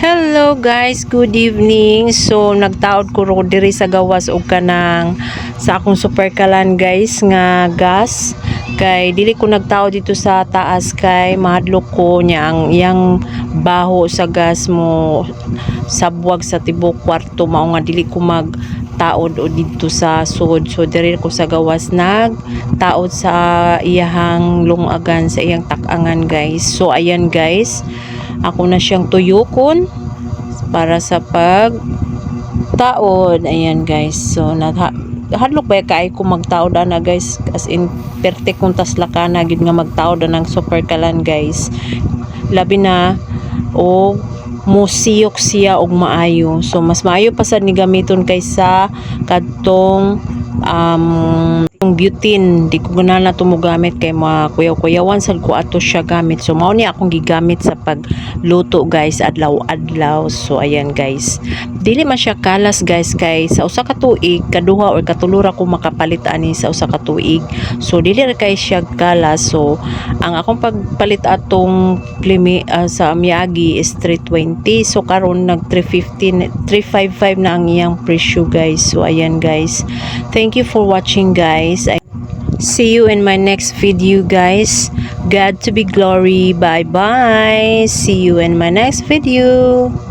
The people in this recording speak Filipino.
Hello guys, good evening. So nagtaod ko ro diri sa gawas og kanang sa akong super kalan guys nga gas. Kay dili ko nagtaod dito sa taas kay mahadlok ko nya ang iyang baho sa gas mo sabwag sa tibok kwarto mao nga dili ko magtaod o dito sa sud. So diri ko sa gawas nagtaod sa iyahang lungagan sa iyang takangan guys. So ayan guys, ako na siyang tuyukon para sa pagtaod. Ayan guys, so hadlok ba kay ko magtaod ana guys, as in perte kung taslakana gid nga magtaod ng super kalan guys, labi na o musiyok siya og maayo. So mas maayo pa sad ni gamiton kaysa kadtong yung butane. Di ko gana na tumugamit kay mga kuyaw-kuyawan sad ko ato siya gamit. So mao ni akong gigamit sa pagluto guys adlaw-adlaw. So ayan guys, dili man siya kalas guys kay sa usa ka tuig kaduha or katulura ko makapalit ani sa usa ka tuig. So dili ra kay siya kalas. So ang akong pagpalit atong sa Miyagi is 320. So karon nag 315 355 na ang iyang presyo guys. So ayan guys, thank you for watching guys. See you in my next video guys. God to be glory. Bye bye. See you in my next video.